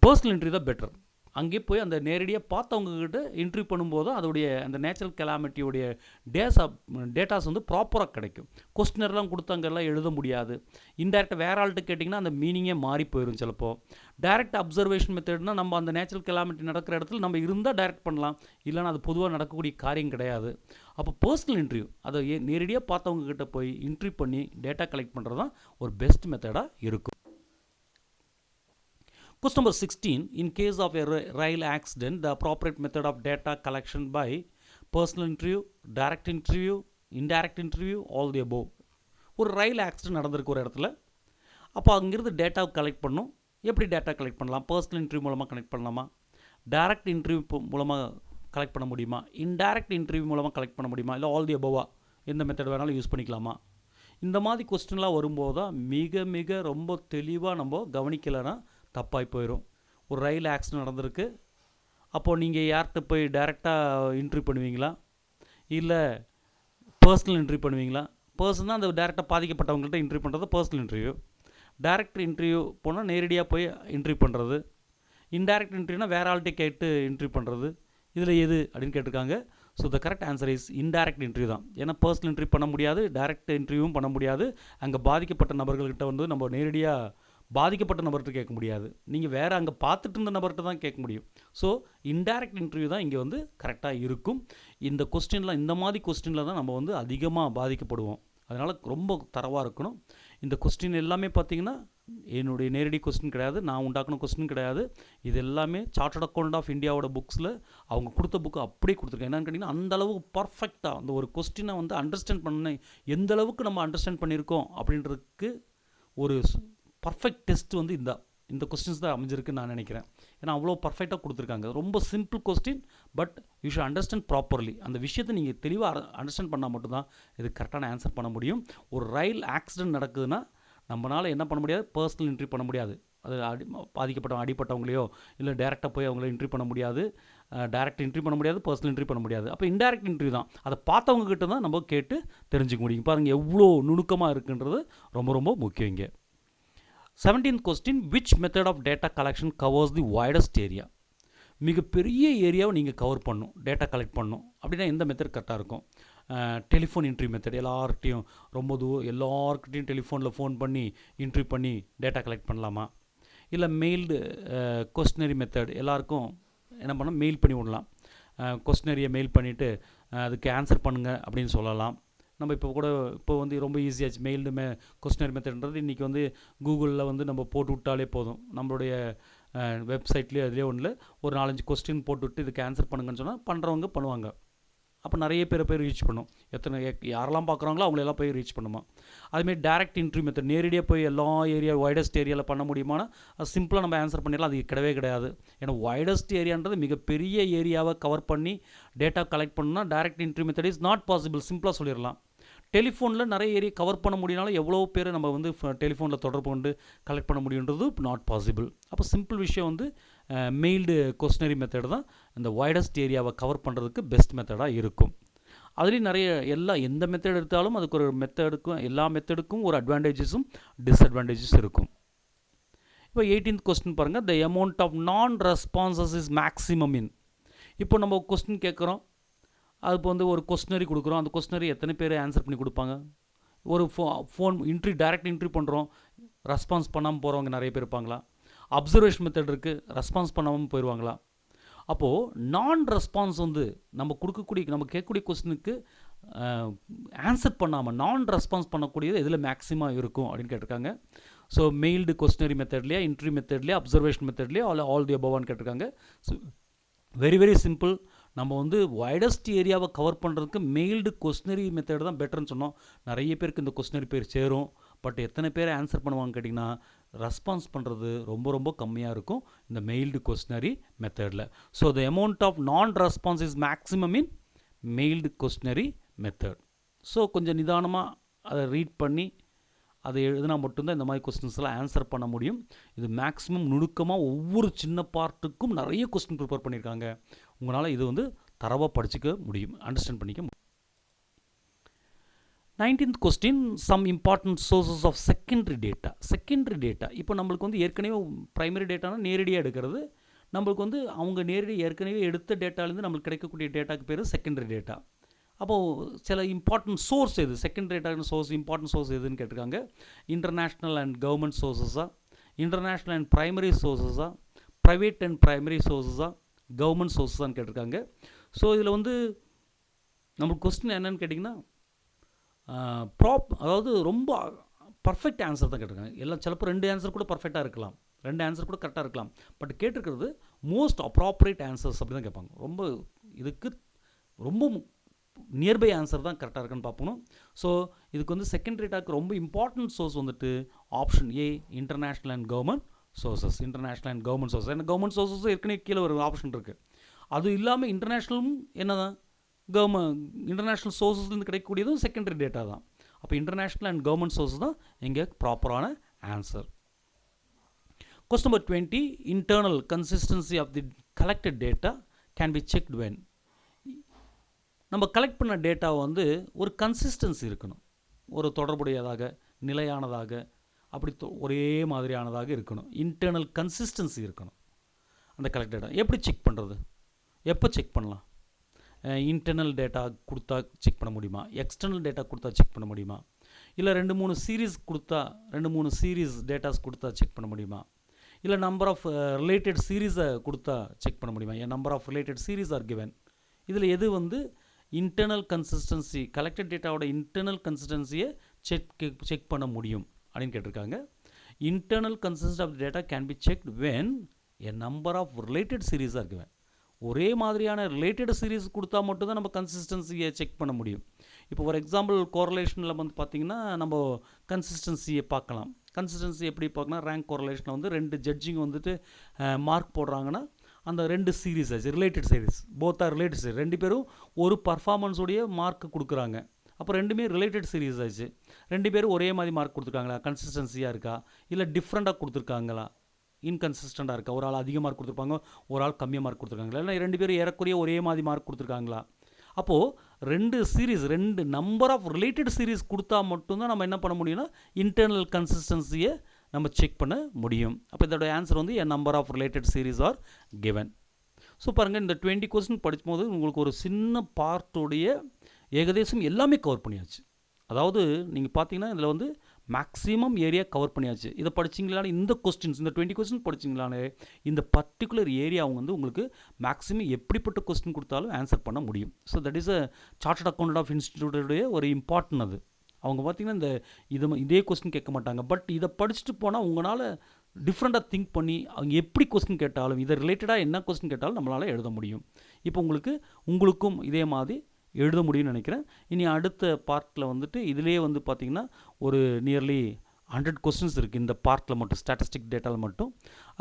பர்சனல் இன்டர்வியூ தான் பெட்டர். அங்கேயே போய் அந்த நேரடியாக பார்த்தவங்கக்கிட்ட இன்டர்வியூ பண்ணும்போது அதோடைய அந்த நேச்சுரல் கெலாமிட்டியோடைய டேட்டாஸ் வந்து ப்ராப்பராக கிடைக்கும். கொஸ்டினர்லாம் கொடுத்து அங்கெல்லாம் எழுத முடியாது. இன்டெரக்டாக வேறு ஆள்கிட்ட கேட்டிங்கன்னா அந்த மீனிங்கே மாறி போயிடும். சிலப்போ டைரக்ட் அப்சர்வேஷன் மெத்தட்னா நம்ம அந்த நேச்சுரல் கெலாமிட்டி நடக்கிற இடத்துல நம்ம இருந்தால் டைரக்ட் பண்ணலாம், இல்லைன்னா அது பொதுவாக நடக்கக்கூடிய காரியம் கிடையாது. அப்போ பர்சனல் இன்டர்வியூ, அதை நேரடியாக பார்த்தவங்கக்கிட்ட போய் இன்டர்வியூ பண்ணி டேட்டா கலெக்ட் பண்ணுறது தான் ஒரு பெஸ்ட் மெத்தடாக இருக்கும். Question number 16. In case of a rail accident, the appropriate method of data collection by personal interview, direct interview, indirect interview, all the above. ஒரு ரயில் ஆக்சிடென்ட் நடந்திருக்கு ஒரு இடத்துல. அப்போ அங்கேருந்து டேட்டாவை கலெக்ட் பண்ணணும். எப்படி டேட்டா கலெக்ட் பண்ணலாம்? பர்சனல் இன்டர்வியூ மூலமாக கனெக்ட் பண்ணலாமா? டைரக்ட் இன்டர்வியூ மூலமாக கலெக்ட் பண்ண முடியுமா? இன்டைரக்ட் இன்டர்வியூ மூலமாக கலெக்ட் பண்ண முடியுமா? இல்லை ஆல் தி அபோவா எந்த மெத்தட் வேணாலும் யூஸ் பண்ணிக்கலாமா? இந்த மாதிரி கொஸ்டின்லாம் வரும்போது தான் மிக ரொம்ப தெளிவாக நம்ம கவனிக்கலைன்னா தப்பாகி போயிடும். ஒரு ரயில் ஆக்சிடென்ட் நடந்திருக்கு. அப்போது நீங்கள் யார்கிட்ட போய் டைரெக்டாக இன்ட்ரி பண்ணுவீங்களா, இல்லை பர்சனல் இன்ட்ரி பண்ணுவீங்களா? பர்சன் தான் அந்த டைரெக்டாக பாதிக்கப்பட்டவங்கள்ட்ட இன்ட்ரி பண்ணுறது பர்சனல் இன்டர்வியூ. டைரக்ட் இன்டர்வியூ போனால் நேரடியாக போய் இன்ட்ரி பண்ணுறது. இன்டைரக்ட் இன்டர்வியூனா வேறு ஆள்கிட்ட கேட்டு இன்ட்ரி பண்ணுறது. இதில் எது அப்படின்னு கேட்டிருக்காங்க. So the correct answer is indirect interview தான். ஏன்னா பர்சனல் இன்டர்வியூ பண்ண முடியாது, டைரக்ட் இன்டர்வியூவும் பண்ண முடியாது. அங்கே பாதிக்கப்பட்ட நபர்கள்கிட்ட வந்து நம்ம நேரடியாக பாதிக்கப்பட்ட நபர்கிட்ட கேட்க முடியாது. நீங்கள் வேறு அங்கே பார்த்துட்டு இருந்த நபர்கிட்ட தான் கேட்க முடியும். ஸோ இன்டைரக்ட் இன்டர்வியூ தான் இங்கே வந்து கரெக்டாக இருக்கும். இந்த கொஸ்டினில், இந்த மாதிரி கொஸ்டினில் தான் நம்ம வந்து அதிகமாக பாதிக்கப்படுவோம். அதனால் ரொம்ப தரவாக இருக்கணும். இந்த கொஸ்டின் எல்லாமே பார்த்திங்கன்னா என்னுடைய நேரடி கொஸ்டின் கிடையாது, நான் உண்டாக்கின கொஸ்டின் கிடையாது. இது எல்லாமே சார்ட்டர்ட் அக்கௌண்ட் ஆஃப் இந்தியாவோட புக்ஸில் அவங்க கொடுத்த புக்கு அப்படியே கொடுத்துருக்கேன். என்னென்னு கேட்டிங்கன்னா அந்தளவுக்கு பர்ஃபெக்டாக அந்த ஒரு கொஸ்டினை வந்து அண்டர்ஸ்டாண்ட் பண்ண, எந்த அளவுக்கு நம்ம அண்டர்ஸ்டாண்ட் பண்ணியிருக்கோம் அப்படின்றதுக்கு ஒரு பர்ஃபெக்ட் டெஸ்ட் வந்து இந்த கொஸ்டின்ஸ் தான் அமைஞ்சிருக்குன்னு நான் நினைக்கிறேன். ஏன்னா அவ்வளோ பர்ஃபெக்டாக கொடுத்துருக்காங்க. ரொம்ப simple question, but you should understand properly. அந்த விஷயத்தை நீங்கள் தெளிவாக அண்டர்ஸ்டாண்ட் பண்ணால் மட்டும்தான் இது கரெக்டான ஆன்சர் பண்ண முடியும். ஒரு ரயில் ஆக்சிடென்ட் நடக்குதுன்னா நம்மளால் என்ன பண்ண முடியாது, பர்சனல் இன்டர்வியூ பண்ண முடியாது. அது அடிப்பட்டவங்களையோ இல்லை டேரெக்டாக போய் அவங்கள இன்டர்வியூ பண்ண முடியாது, டேரெக்ட் இன்டர்வியூ பண்ண முடியாது, பர்சனல் இன்டர்வியூ பண்ண முடியாது. அப்போ இன்டைரக்ட் இன்டர்வியூ தான். அதை பார்த்தவங்க கிட்ட தான் நம்ம கேட்டு தெரிஞ்சுக்க முடியும். பாருங்கள் எவ்வளோ நுணுக்கமாக இருக்குன்றது ரொம்ப ரொம்ப முக்கியம் இங்கே. 17th question, which method of data collection covers the widest area? மிகப்பெரிய ஏரியாவை நீங்கள் கவர் பண்ணணும், டேட்டா கலெக்ட் பண்ணணும் அப்படின்னா எந்த மெத்தட் கரெக்டாக இருக்கும்? Telephone interview method. எல்லார்கிட்டையும் எல்லார்கிட்டையும் டெலிஃபோனில் ஃபோன் பண்ணி இன்டர்வியூ பண்ணி டேட்டா கலெக்ட் பண்ணலாமா? இல்லை மெயில்டு கொஸ்டினரி மெத்தட். எல்லாருக்கும் என்ன பண்ணால் மெயில் பண்ணி விடலாம். கொஸ்டினரியை மெயில் பண்ணிவிட்டு அதுக்கு ஆன்சர் பண்ணுங்கள் அப்படின்னு சொல்லலாம். நம்ம இப்போ வந்து ரொம்ப ஈஸியாச்சு. மெயில்டு கொஸ்டினரி மெத்தட்ன்றது இன்றைக்கி வந்து கூகுளில் வந்து நம்ம போட்டு விட்டாலே போதும். நம்மளுடைய வெப்சைட்லேயே அதுலேயே ஒன்றில் ஒரு 4-5 கொஸ்டின் போட்டுவிட்டு இதுக்கு ஆன்சர் பண்ணுங்கன்னு சொன்னால் பண்ணுறவங்க பண்ணுவாங்க. அப்போ நிறைய பேரை ரீச் பண்ணும். யாரெல்லாம் பார்க்குறாங்களோ அவங்களெல்லாம் போய் ரீச் பண்ணுமா. அதுமாரி டேரக்ட் இன்டர்வியூ மெத்தட், நேரடியாக போய் எல்லா வைடஸ்ட் ஏரியாவில் பண்ண முடியுமானா சிம்பிளாக நம்ம ஆன்சர் பண்ணிடலாம். அது கிடையவே கிடையாது. ஏன்னா வைடஸ்ட் ஏரியான்றது மிகப்பெரிய ஏரியாவை கவர் பண்ணி டேட்டா கலெக்ட் பண்ணணும்னா direct interview method is not possible. சிம்பிளாக சொல்லிடலாம். டெலிஃபோனில் நிறைய ஏரியா கவர் பண்ண முடியினாலும் எவ்வளோ பேர் நம்ம வந்து டெலிஃபோனில் தொடர்பு கொண்டு கலெக்ட் பண்ண முடியுன்றது நாட் பாசிபிள். அப்போ சிம்பிள் விஷயம் வந்து மெயில்டு கொஸ்டினரி மெத்தட் தான் இந்த வைடஸ்ட் ஏரியாவை கவர் பண்ணுறதுக்கு பெஸ்ட் மெத்தடாக இருக்கும். அதுலேயும் நிறைய எந்த மெத்தட் எடுத்தாலும் அதுக்கு ஒரு எல்லா மெத்தடுக்கும் ஒரு அட்வான்டேஜஸும் டிஸ்அட்வான்டேஜஸ் இருக்கும். இப்போ 18th கொஸ்டின் பாருங்கள், த அமௌண்ட் ஆஃப் நான் ரெஸ்பான்சஸ் இஸ் மேக்ஸிமம் இன். இப்போ நம்ம கொஸ்டின் கேட்குறோம், அது இப்போ வந்து ஒரு கொஸ்டினரி கொடுக்குறோம். அந்த கொஸ்டினரி எத்தனை பேர் ஆன்சர் பண்ணி கொடுப்பாங்க? ஒரு ஃபோன் டைரக்ட் இன்டர்வியூ பண்ணுறோம், ரெஸ்பான்ஸ் பண்ணாமல் போகிறவங்க நிறைய பேர் இருப்பாங்களா? அப்சர்வேஷன் மெத்தட் இருக்குது, ரெஸ்பான்ஸ் பண்ணாமல் போயிடுவாங்களா? அப்போது நான் ரெஸ்பான்ஸ் வந்து நம்ம கேட்கக்கூடிய கொஸ்டினுக்கு ஆன்சர் பண்ணாமல் நான் ரெஸ்பான்ஸ் பண்ணக்கூடியது எதில் மேக்ஸிமம் இருக்கும் அப்படின்னு கேட்டிருக்காங்க. ஸோ மெயில்டு கொஸ்டினரி மெத்தட்லேயே, இன்டர்வியூ மெத்தட்லேயே, அப்சர்வேஷன் மெத்தட்லேயே ஆல் தி அபவான்னு கேட்டிருக்காங்க. So very very simple. நம்ம வந்து வைடஸ்ட் ஏரியாவை கவர் பண்ணுறதுக்கு மெயில்டு கொஸ்டினரி மெத்தட் தான் பெட்டர்னு சொன்னோம். நிறைய பேருக்கு இந்த கொஸ்டினரி பேர் சேரும். பட் எத்தனை பேர் ஆன்சர் பண்ணுவாங்க கேட்டிங்கன்னா ரெஸ்பான்ஸ் பண்ணுறது ரொம்ப ரொம்ப கம்மியாக இருக்கும் இந்த மெயில்டு கொஸ்டினரி மெத்தடில். So the amount of non response is maximum in mailed questionnaire method. ஸோ கொஞ்சம் நிதானமாக அதை ரீட் பண்ணி அதை எழுதினா மட்டும்தான் இந்த மாதிரி கொஸ்டின்ஸ்லாம் ஆன்சர் பண்ண முடியும். இது மேக்ஸிமம் நுணுக்கமாக ஒவ்வொரு சின்ன பார்ட்டுக்கும் நிறைய கொஸ்டின் ப்ரிப்பேர் பண்ணியிருக்காங்க. உங்களால் இது வந்து தரவாக படிச்சுக்க முடியும், அண்டர்ஸ்டாண்ட் பண்ணிக்க முடியும். 19th question, some important sources of secondary data. Secondary data இப்போ நம்மளுக்கு வந்து ஏற்கனவே ப்ரைமரி டேட்டானா நேரடியாக எடுக்கிறது. நம்மளுக்கு வந்து அவங்க ஏற்கனவே எடுத்த டேட்டாலேருந்து நம்மளுக்கு கிடைக்கக்கூடிய டேட்டாக்கு பேர் செகண்டரி டேட்டா. அப்போது சில இம்பார்ட்டன்ட் சோர்ஸ் எது, secondary data source, important source எதுன்னு கேட்டிருக்காங்க. இன்டர்நேஷ்னல் அண்ட் கவர்மெண்ட் சோர்ஸஸாக, இன்டர்நேஷ்னல் அண்ட் ப்ரைமரி சோர்ஸஸாக, ப்ரைவேட் அண்ட் ப்ரைமரி சோர்ஸஸாக, கவர்மெண்ட் சோர்ஸஸான்னு கேட்டிருக்காங்க. ஸோ இதில் வந்து நம்மளுக்கு கொஸ்டின் என்னென்னு கேட்டிங்கன்னா அதாவது ரொம்ப பர்ஃபெக்ட் ஆன்சர் தான் கேட்டிருக்காங்க. சிலப்போ 2 ஆன்சர் கூட பர்ஃபெக்டாக இருக்கலாம், 2 ஆன்சர் கூட கரெக்டாக இருக்கலாம். பட் கேட்டிருக்கிறது மோஸ்ட் அப்ராப்ரியேட் ஆன்சர்ஸ் அப்படி தான் கேட்பாங்க. இதுக்கு ரொம்ப நியர்பை ஆன்சர் தான் கரெக்டாக இருக்குன்னு பார்ப்போம். ஸோ இதுக்கு வந்து செகண்டரி டேட்டாக்கு ரொம்ப இம்பார்ட்டன்ட் சோர்ஸ் வந்துட்டு option A, international and government sources. International and government source. ஏன்னா கவர்மெண்ட் சோர்ஸஸ் ஏற்கனவே கீழே ஒரு ஆப்ஷன் இருக்குது. அது இல்லாமல் இன்டர்நேஷ்னலும் என்ன தான் இன்டர்நேஷ்னல் சோர்ஸஸ்லேருந்து கிடைக்கக்கூடியதும் செகண்டரி டேட்டா தான். அப்போ இன்டர்நேஷ்னல் அண்ட் கவர்மெண்ட் சோர்ஸ் தான் இங்கே ப்ராப்பரான answer. Question number 20, internal consistency of the collected data can be checked when. நம்ம கலெக்ட் பண்ண டேட்டாவை வந்து ஒரு கன்சிஸ்டன்சி இருக்கணும், ஒரு தொடர்புடையதாக, நிலையானதாக, அப்படி ஒரே மாதிரியானதாக இருக்கணும். இன்டர்னல் கன்சிஸ்டன்சி இருக்கணும் அந்த கலெக்ட் டேட்டா. எப்படி செக் பண்ணுறது, எப்போ செக் பண்ணலாம்? இன்டர்னல் டேட்டா கொடுத்தா செக் பண்ண முடியுமா, எக்ஸ்டர்னல் டேட்டா கொடுத்தா செக் பண்ண முடியுமா, இல்லை 2-3 சீரீஸ் கொடுத்தா 2-3 சீரீஸ் டேட்டாஸ் கொடுத்தா செக் பண்ண முடியுமா, இல்லை நம்பர் ஆஃப் ரிலேட்டட் சீரீஸை கொடுத்தா செக் பண்ண முடியுமா, ஏன் number of related series are given. இதில் எது வந்து இன்டர்னல் கன்சிஸ்டன்சி, கலெக்டட் டேட்டாவோட இன்டர்னல் கன்சிஸ்டன்சியை செக் பண்ண முடியும் அப்படின்னு கேட்டிருக்காங்க. Internal consistency of data can be checked when a number of related series are given. ஒரே மாதிரியான ரிலேட்டட் சீரீஸ் கொடுத்தா மட்டும்தான் நம்ம கன்சிஸ்டன்சியை செக் பண்ண முடியும். இப்போ ஃபார் எக்ஸாம்பிள் கோரலேஷனில் வந்து பார்த்திங்கன்னா நம்ம கன்சிஸ்டன்சியை பார்க்கலாம். கன்சிஸ்டன்சி எப்படி பார்க்கணும், ரேங்க் கோரலேஷனில் வந்து 2 ஜட்ஜிங் வந்துட்டு மார்க் போடுறாங்கன்னா அந்த 2 சீரீஸ் ஆச்சு, related series, both are related series, 2 பேரும் ஒரு பர்ஃபார்மன்ஸோடைய மார்க் கொடுக்குறாங்க. அப்போ 2மே ரிலேட்டட் சீரீஸ் ஆச்சு. 2 பேரும் ஒரே மாதிரி மார்க் கொடுத்துருக்காங்களா, கன்சிஸ்டன்சியாக இருக்கா, இல்லை டிஃப்ரெண்ட்டாக கொடுத்துருக்காங்களா, இன்கன்சிஸ்டண்ட்டாக இருக்கா, ஒரு ஆள் அதிக மார்க் கொடுத்துருப்பாங்க, ஒரு ஆள் கம்மியாக மார்க் கொடுத்துருக்காங்களா, இல்லை 2 பேரும் ஏறக்குறைய ஒரே மாதிரி மார்க் கொடுத்துருக்காங்களா. அப்போது 2 series, 2 number of related series கொடுத்தா மட்டும்தான் நம்ம என்ன பண்ண முடியும்னா இன்டர்னல் கன்சிஸ்டன்சியை நம்ம செக் பண்ண முடியும். அப்போ இதோட ஆன்சர் வந்து a number of related series are given. So பாருங்கள், இந்த 20 கொஸ்டின் படிக்கும்போது உங்களுக்கு ஒரு சின்ன பார்ட்டோடைய ஏகதேசம் எல்லாமே கவர் பண்ணியாச்சு. அதாவது நீங்கள் பார்த்தீங்கன்னா இதில் வந்து மேக்ஸிமம் ஏரியா கவர் பண்ணியாச்சு. இதை படிச்சிங்களானே இந்த கொஸ்டின்ஸ், இந்த 20 கொஸ்டின் படிச்சிங்களானே இந்த பர்டிகுலர் ஏரியா அவங்க வந்து உங்களுக்கு மேக்ஸிமம் எப்படிப்பட்ட கொஸ்டின் கொடுத்தாலும் ஆன்சர் பண்ண முடியும். So that is a chartered accountant of இன்ஸ்டிடியூட்டுடைய ஒரு இம்பார்ட்டன்ட். அது அவங்க பார்த்திங்கன்னா இதே கொஸ்டின் கேட்க மாட்டாங்க. பட் இதை படிச்சுட்டு போனால் உங்களால் டிஃப்ரெண்ட்டாக திங்க் பண்ணி அவங்க எப்படி கொஸ்டின் கேட்டாலும், இதை ரிலேட்டடாக என்ன கொஸ்டின் கேட்டாலும் நம்மளால் எழுத முடியும். இப்போ உங்களுக்கும் இதே மாதிரி எழுத முடியும்னு நினைக்கிறேன். இனி அடுத்த பார்ட்டில் வந்துட்டு இதிலே வந்து பார்த்திங்கன்னா ஒரு நியர்லி 100 கொஸ்டின்ஸ் இருக்குது இந்த பார்ட்டில் மட்டும், ஸ்டாட்டிஸ்டிக் டேட்டாவில் மட்டும்.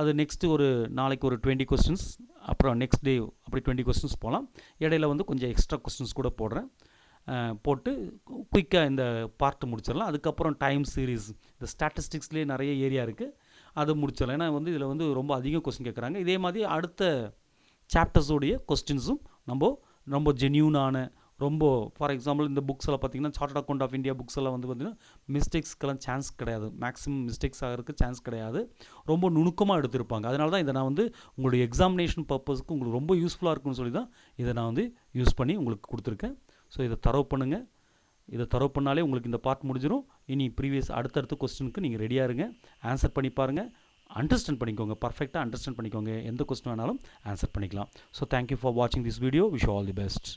அது நெக்ஸ்ட்டு ஒரு நாளைக்கு ஒரு 20 கொஸ்டின்ஸ், அப்புறம் நெக்ஸ்ட் டே அப்படி 20 கொஸ்டின்ஸ் போகலாம். இடையில வந்து கொஞ்சம் எக்ஸ்ட்ரா கொஸ்டின்ஸ் கூட போடுறேன். போட்டு குயிக்காக இந்த பார்ட்டு முடிச்சிடலாம். அதுக்கப்புறம் டைம் சீரீஸ், இந்த ஸ்டாட்டிஸ்டிக்ஸ்லேயே நிறைய ஏரியா இருக்குது, அதை முடிச்சிடலாம். ஏன்னா வந்து இதில் வந்து ரொம்ப அதிக கொஸ்டின் கேட்குறாங்க. இதே மாதிரி அடுத்த சாப்டர்ஸோடைய கொஸ்டின்ஸும் ரொம்ப ஜென்யூனான, ரொம்ப ஃபார் எக்ஸாம்பிள் இந்த புக்ஸ் எல்லாம் பார்த்திங்கன்னா chartered account of India books எல்லாம் வந்து பார்த்திங்கன்னா மிஸ்டேக்ஸ்க்கெல்லாம் சான்ஸ் கிடையாது, மேக்ஸிமம் மிஸ்டேக்ஸ் ஆகிறதுக்கு சான்ஸ் கிடையாது, ரொம்ப நுணுக்கமாக எடுத்திருப்பாங்க. அதனால தான் இதை நான் வந்து உங்களுடைய எக்ஸாமினேஷன் பர்பஸ்க்கு உங்களுக்கு ரொம்ப யூஸ்ஃபுல்லாக இருக்குன்னு சொல்லி தான் இதை நான் வந்து யூஸ் பண்ணி உங்களுக்கு கொடுத்துருக்கேன். ஸோ இதை தரவு பண்ணுங்கள். இதை தரவு பண்ணாலே உங்களுக்கு இந்த பார்ட் முடிஞ்சிடும். இனி அடுத்தடுத்த கொஸ்டினுக்கு நீங்கள் ரெடியாக இருங்க, ஆன்சர் பண்ணி பாருங்கள், அண்டர்ஸ்டாண்ட் பண்ணிக்கோங்க, பர்ஃபெக்டாக அண்டர்ஸ்டாண்ட் பண்ணிக்கோங்க, எந்த கொஸ்டின் வேணாலும் ஆன்சர் பண்ணிக்கலாம். ஸோ தேங்க்யூ ஃபார் வாட்சிங் this video. Wish all the best.